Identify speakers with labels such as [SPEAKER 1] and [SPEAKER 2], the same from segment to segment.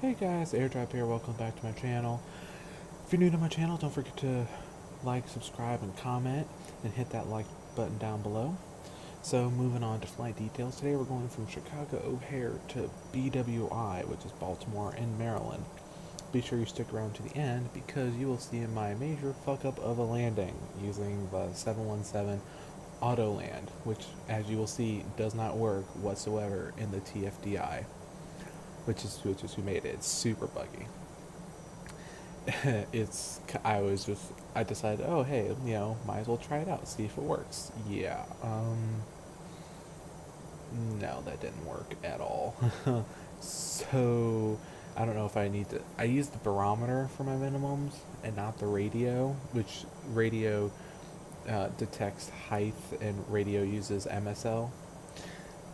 [SPEAKER 1] Hey guys, Airdrop here, welcome back to my channel. If you're new to my channel, don't forget to like, subscribe, and comment, and hit that like button down below. So moving on to flight details, today we're going from Chicago O'Hare to BWI, which is Baltimore in Maryland. Be sure you stick around to the end because you will see my major fuck up of a landing using the 717 Autoland, which as you will see does not work whatsoever in the Tfdi, which is who made it. It's super buggy. I decided, oh hey, might as well try it out, see if it works. Yeah, no, that didn't work at all. So I don't know if I use the barometer for my minimums and not the radio, which radio detects height and radio uses MSL.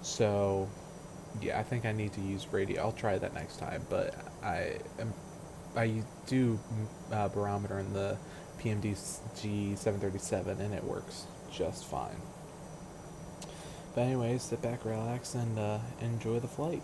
[SPEAKER 1] So yeah, I think I need to use radio. I'll try that next time, but I do barometer in the PMDG 737 and it works just fine. But anyways, sit back, relax, and enjoy the flight.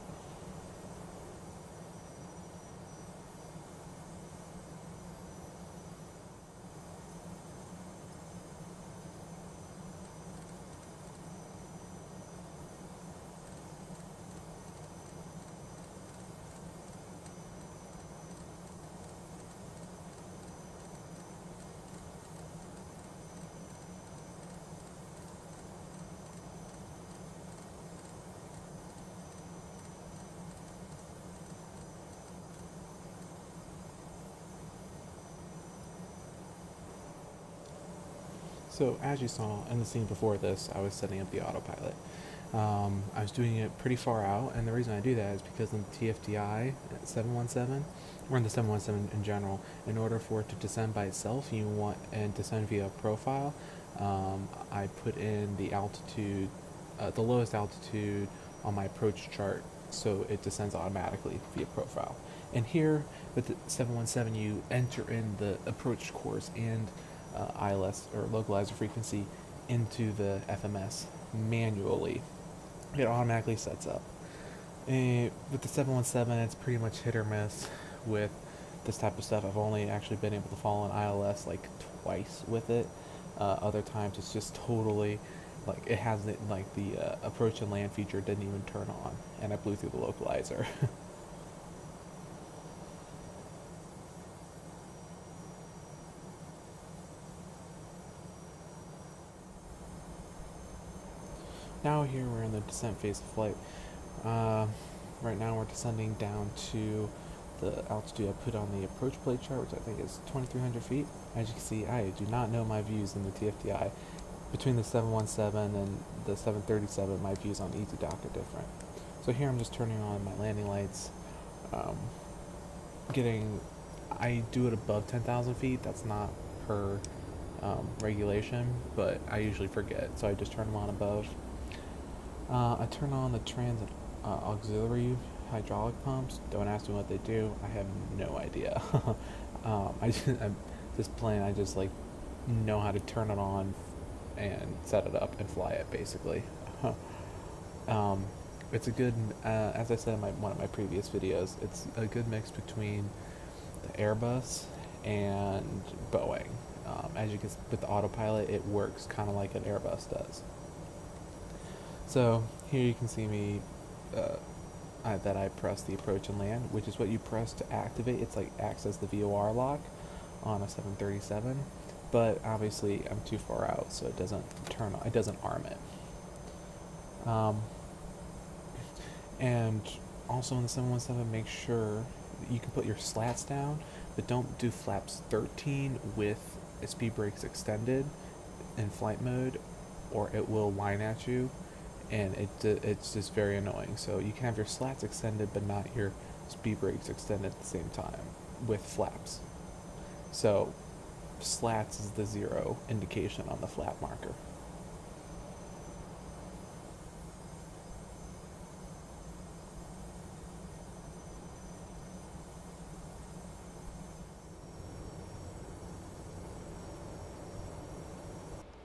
[SPEAKER 1] So as you saw in the scene before this, I was setting up the autopilot. I was doing it pretty far out, and the reason I do that is because in the TFDI 717, or in the 717 in general, in order for it to descend by itself, you want and descend via profile. I put in the altitude, the lowest altitude on my approach chart, so it descends automatically via profile. And here with the 717, you enter in the approach course and ILS or localizer frequency into the FMS manually. It automatically sets up. And with the 717, it's pretty much hit or miss with this type of stuff. I've only actually been able to fall in ILS like twice with it. Other times it's just totally like it hasn't like the approach and land feature didn't even turn on, and I blew through the localizer. Now here we're in the descent phase of flight. Uh, right now we're descending down to the altitude I put on the approach plate chart, which I think is 2,300 feet. As you can see, I do not know my views in the TFDI. Between the 717 and the 737, my views on EasyDock are different. So here I'm just turning on my landing lights. Um, getting, I do it above 10,000 feet. That's not per regulation, but I usually forget, so I just turn them on above. I turn on the transit auxiliary hydraulic pumps. Don't ask me what they do. I have no idea. I'm this plane. I just like know how to turn it on and set it up and fly it basically. um, it's a good, as I said in one of my previous videos, it's a good mix between the Airbus and Boeing. As you can see with the autopilot, it works kind of like an Airbus does. So here you can see me that I press the approach and land, which is what you press to activate. It's like acts as the VOR lock on a 737, but obviously I'm too far out, so it doesn't turn on. It doesn't arm it. And also in the 717, make sure you can put your slats down, but don't do flaps 13 with speed brakes extended in flight mode, or it will whine at you, and it's just very annoying. So you can have your slats extended, but not your speed brakes extended at the same time with flaps. So slats is the 0 indication on the flap marker.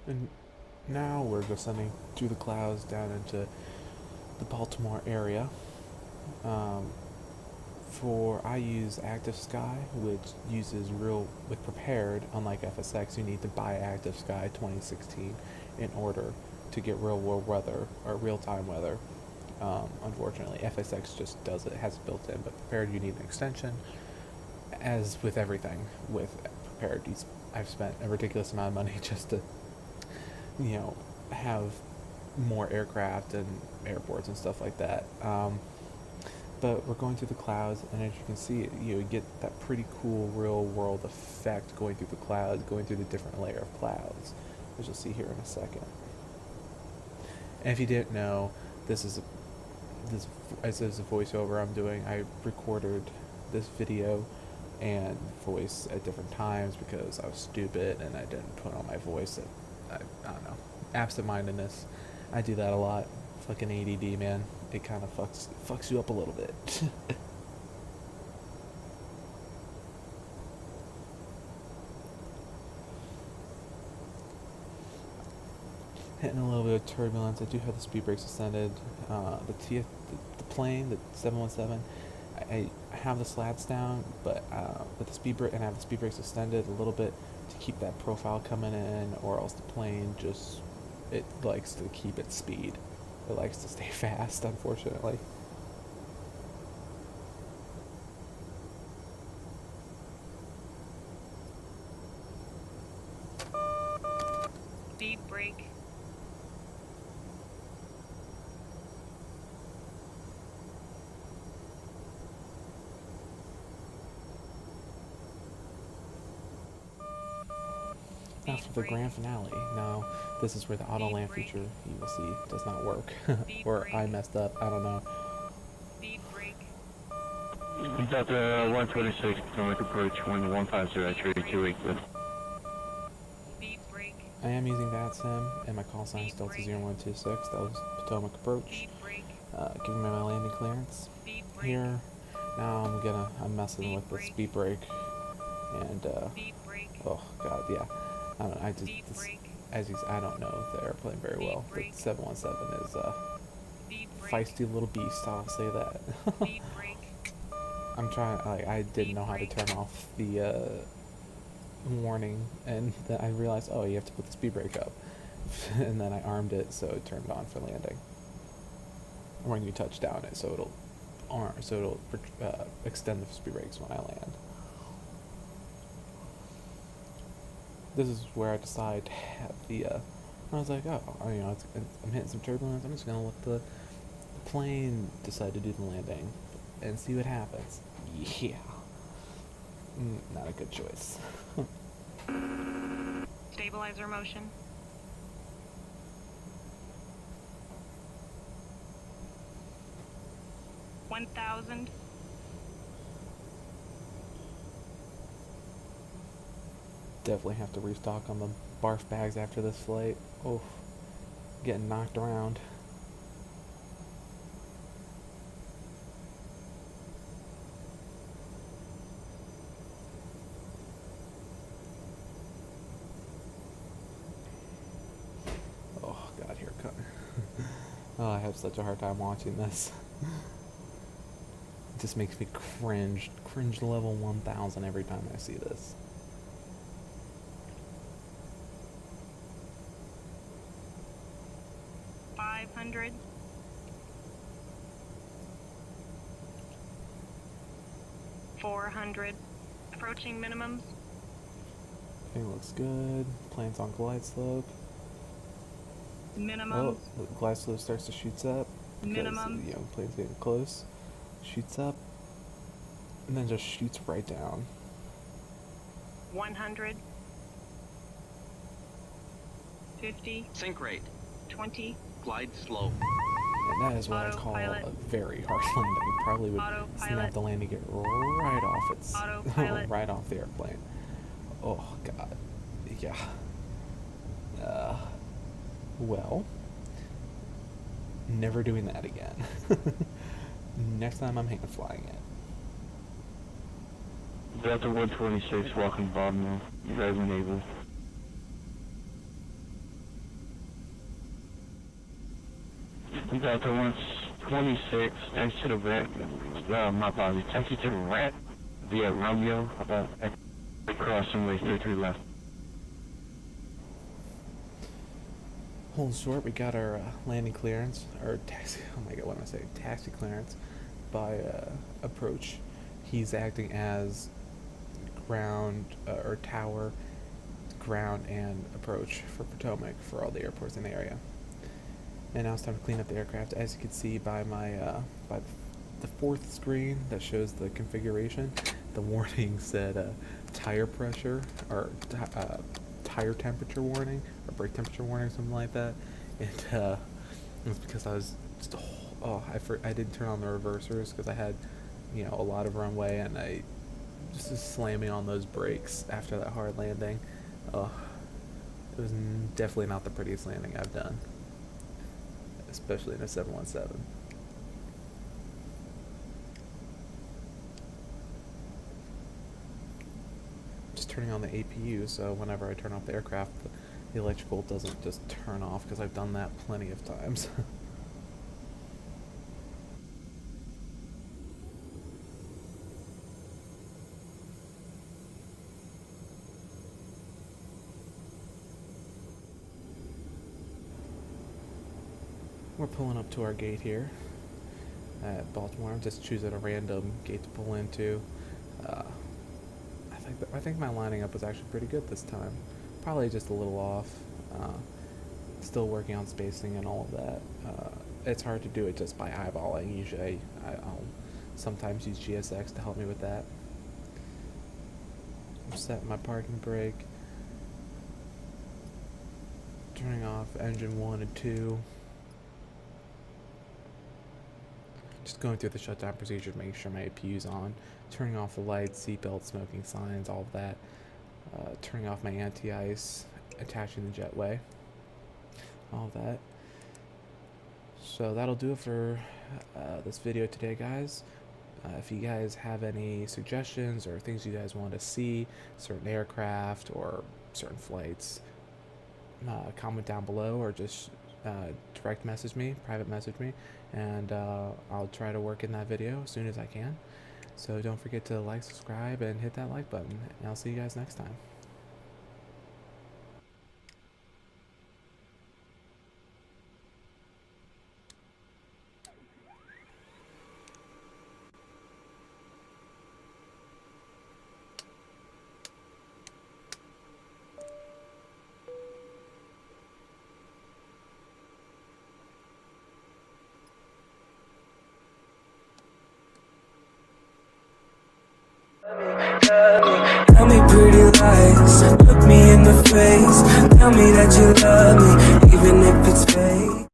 [SPEAKER 1] And now we're descending through the clouds down into the Baltimore area. I use Active Sky, which uses with prepared. Unlike FSX, you need to buy Active Sky 2016 in order to get real world weather or real time weather. Unfortunately, FSX just does it, has it built in, but prepared you need an extension. As with everything, with prepared, I've spent a ridiculous amount of money just to, have more aircraft and airports and stuff like that. But we're going through the clouds, and as you can see, you get that pretty cool real world effect going through the clouds, going through the different layer of clouds, as you'll see here in a second. And if you didn't know, this is a voiceover I'm doing. I recorded this video and voice at different times because I was stupid and I didn't put on my voice. I don't know, absent-mindedness. I do that a lot. Fucking ADD, man. It kind of fucks you up a little bit. Hitting a little bit of turbulence. I do have the speed brakes extended. The plane, the 717. I have the slats down, but with the speed brake, and I have the speed brakes extended a little bit to keep that profile coming in, or else the plane it likes to keep its speed. It likes to stay fast, unfortunately.
[SPEAKER 2] Speed brake.
[SPEAKER 1] Now for the grand finale. Now, this is where the Autoland feature, you will see, does not work. Or I messed up, I don't know.
[SPEAKER 2] Speed brake.
[SPEAKER 3] Delta 126, Potomac approach 150-328.
[SPEAKER 2] Speed brake.
[SPEAKER 1] I am using Vatsim, and my call sign is Delta 0126. That was Potomac approach.
[SPEAKER 2] Speed brake.
[SPEAKER 1] Giving me my landing clearance.
[SPEAKER 2] Speed brake.
[SPEAKER 1] Here, now I'm messing with the speed brake. And,
[SPEAKER 2] Speed brake.
[SPEAKER 1] oh god, yeah. I don't know, I don't know the airplane very well. The 717 is a feisty little beast, I'll say that.
[SPEAKER 2] Speed brake.
[SPEAKER 1] I'm trying, I didn't know how to turn off the warning, and then I realized, oh, you have to put the speed brake up. And then I armed it so it turned on for landing. When you touch down it, so it'll extend the speed brakes when I land. This is where I decide to have I was like, oh, I'm hitting some turbulence. I'm just gonna let the plane decide to do the landing and see what happens. Yeah, not a good choice.
[SPEAKER 2] Stabilizer motion. $1,000.
[SPEAKER 1] Definitely have to restock on the barf bags after this flight. Oh, getting knocked around. Oh god, haircut. Oh, I have such a hard time watching this. It just makes me cringe level 1000 every time I see this.
[SPEAKER 2] $500. $400. Approaching minimums.
[SPEAKER 1] Everything looks good. Plane's on glide slope.
[SPEAKER 2] Minimums.
[SPEAKER 1] Oh, the glide slope starts to shoot up.
[SPEAKER 2] Minimums.
[SPEAKER 1] Because, plane's getting close. Shoots up. And then just shoots right down.
[SPEAKER 2] 100. 50.
[SPEAKER 4] Sync rate. 20.
[SPEAKER 2] Glide slope.
[SPEAKER 1] And that is what I call a very harsh landing. Probably would snap the landing gear right off right off the airplane. Oh god. Yeah. Well, never doing that again. Next time I'm hand flying it.
[SPEAKER 3] Delta 126, walking bottom, driving naval. Delta 26, taxi to the rat, my apologies, taxi to the rat via Romeo, about across runway 33 left.
[SPEAKER 1] Holding short, we got our landing clearance, or taxi, oh my god, what am I saying? Taxi clearance by approach. He's acting as ground, or tower, ground, and approach for Potomac for all the airports in the area. And now it's time to clean up the aircraft. As you can see by my, by the fourth screen that shows the configuration, the warning said tire pressure, or tire temperature warning, or brake temperature warning, something like that. And it was because I was just, I didn't turn on the reversers because I had, you know, a lot of runway, and I just was slamming on those brakes after that hard landing. It was definitely not the prettiest landing I've done, especially in a 717. Just turning on the APU, so whenever I turn off the aircraft, the electrical doesn't just turn off, because I've done that plenty of times. We're pulling up to our gate here at Baltimore. I'm just choosing a random gate to pull into. I think my lining up was actually pretty good this time. Probably just a little off. Still working on spacing and all of that. It's hard to do it just by eyeballing. Usually I'll sometimes use GSX to help me with that. I'm setting my parking brake. Turning off engine 1 and 2. Just going through the shutdown procedures, making sure my APU's on, turning off the lights, seatbelt, smoking signs, all of that, turning off my anti-ice, attaching the jetway, all of that. So that'll do it for this video today, guys. If you guys have any suggestions or things you guys want to see, certain aircraft or certain flights, comment down below, or just direct message me, private message me, and I'll try to work in that video as soon as I can. So don't forget to like, subscribe, and hit that like button, and I'll see you guys next time.
[SPEAKER 5] Tell me pretty lies, look me in the face. Tell me that you love me, even if it's fake.